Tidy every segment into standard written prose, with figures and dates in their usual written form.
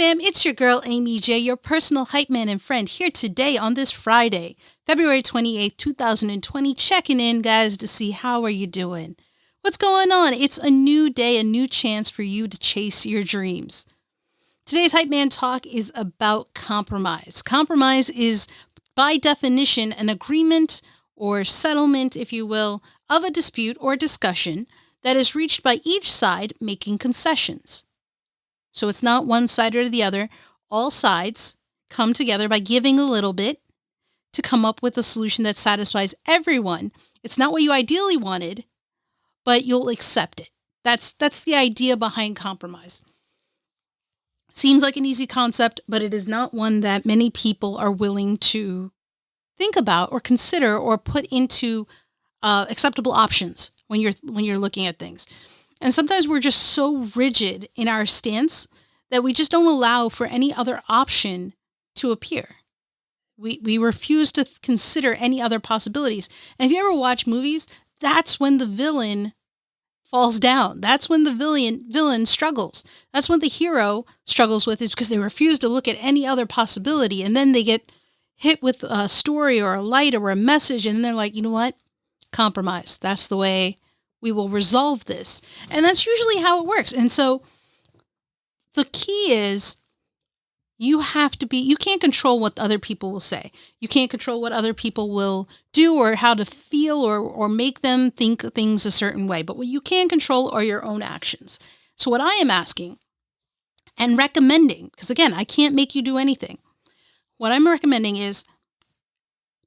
fam, it's your girl Aimee J, your personal hype man and friend, here today on this Friday, February 28th, 2020, checking in, guys, to see how are you doing. What's going on? It's a new day, a new chance for you to chase your dreams. Today's hype man talk is about compromise. Compromise is, by definition, an agreement or settlement, if you will, of a dispute or discussion that is reached by each side making concessions. So it's not one side or the other. All sides come together by giving a little bit to come up with a solution that satisfies everyone. It's not what you ideally wanted, but you'll accept it. That's the idea behind compromise. Seems like an easy concept, but it is not one that many people are willing to think about or consider or put into acceptable options when you're looking at things. And sometimes we're just so rigid in our stance that we just don't allow for any other option to appear. We refuse to consider any other possibilities. And if you ever watch movies, that's when the villain falls down. That's when the villain struggles. That's when the hero struggles with, is because they refuse to look at any other possibility. And then they get hit with a story or a light or a message. And they're like, you know what? Compromise. That's the way we will resolve this. And that's usually how it works. And so the key is you can't control what other people will say. You can't control what other people will do or how to feel or make them think things a certain way. But what you can control are your own actions. So what I am asking and recommending, because again, I can't make you do anything. What I'm recommending is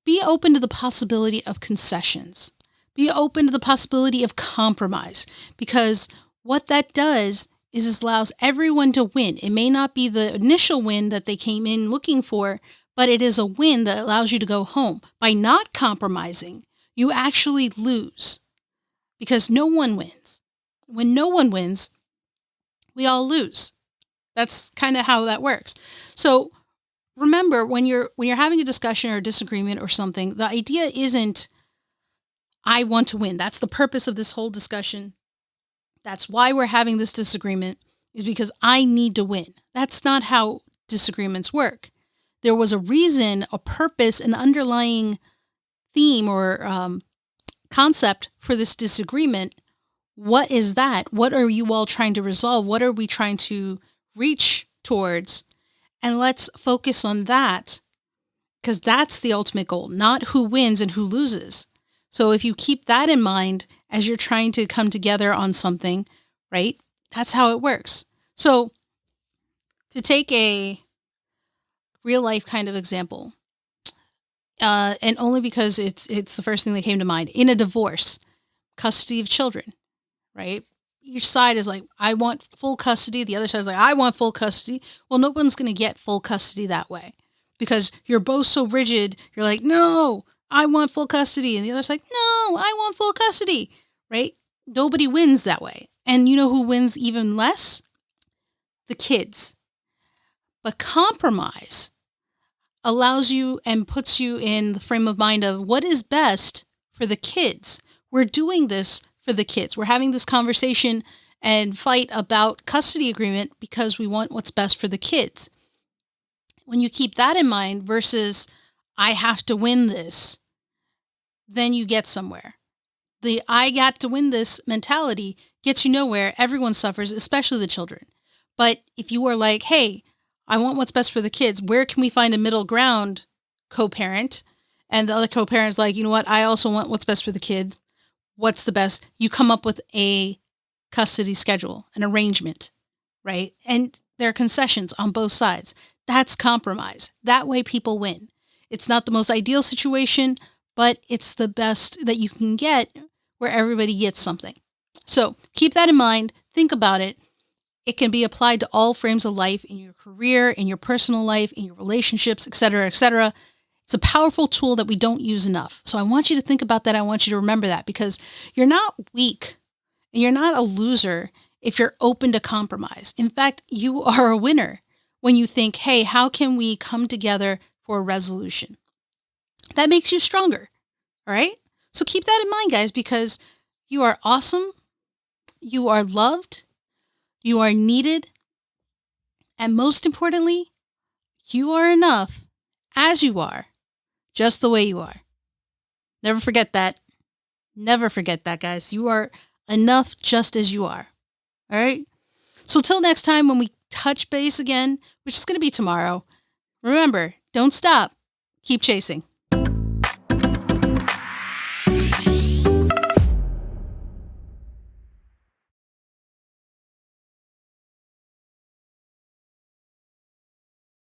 be open to the possibility of concessions. Be open to the possibility of compromise, because what that does is it allows everyone to win. It may not be the initial win that they came in looking for, but it is a win that allows you to go home. By not compromising, you actually lose, because no one wins. When no one wins, we all lose. That's kind of how that works. So remember, when you're having a discussion or a disagreement or something, the idea isn't I want to win. That's the purpose of this whole discussion. That's why we're having this disagreement, is because I need to win. That's not how disagreements work. There was a reason, a purpose, an underlying theme or concept for this disagreement. What is that? What are you all trying to resolve? What are we trying to reach towards? And let's focus on that, because that's the ultimate goal, not who wins and who loses. So if you keep that in mind as you're trying to come together on something, right? That's how it works. So to take a real life kind of example, and only because it's the first thing that came to mind, in a divorce, custody of children, right? Each side is like, I want full custody. The other side is like, I want full custody. Well, no one's going to get full custody that way, because you're both so rigid. You're like, no, I want full custody. And the other's like, no, I want full custody, right? Nobody wins that way. And you know who wins even less? The kids. But compromise allows you and puts you in the frame of mind of what is best for the kids. We're doing this for the kids. We're having this conversation and fight about custody agreement because we want what's best for the kids. When you keep that in mind versus I have to win this, then you get somewhere. The I got to win this mentality gets you nowhere. Everyone suffers, especially the children. But if you are like, hey, I want what's best for the kids, where can we find a middle ground co-parent? And the other co-parent is like, you know what? I also want what's best for the kids. What's the best? You come up with a custody schedule, an arrangement, right? And there are concessions on both sides. That's compromise. That way people win. It's not the most ideal situation, but it's the best that you can get where everybody gets something. So keep that in mind. Think about it. It can be applied to all frames of life, in your career, in your personal life, in your relationships, et cetera, et cetera. It's a powerful tool that we don't use enough. So I want you to think about that. I want you to remember that, because you're not weak and you're not a loser if you're open to compromise. In fact, you are a winner when you think, hey, how can we come together for a resolution? That makes you stronger. All right? So keep that in mind, guys, because you are awesome. You are loved. You are needed. And most importantly, you are enough as you are, just the way you are. Never forget that. Never forget that, guys. You are enough just as you are. All right? So till next time when we touch base again, which is going to be tomorrow, remember, don't stop. Keep chasing.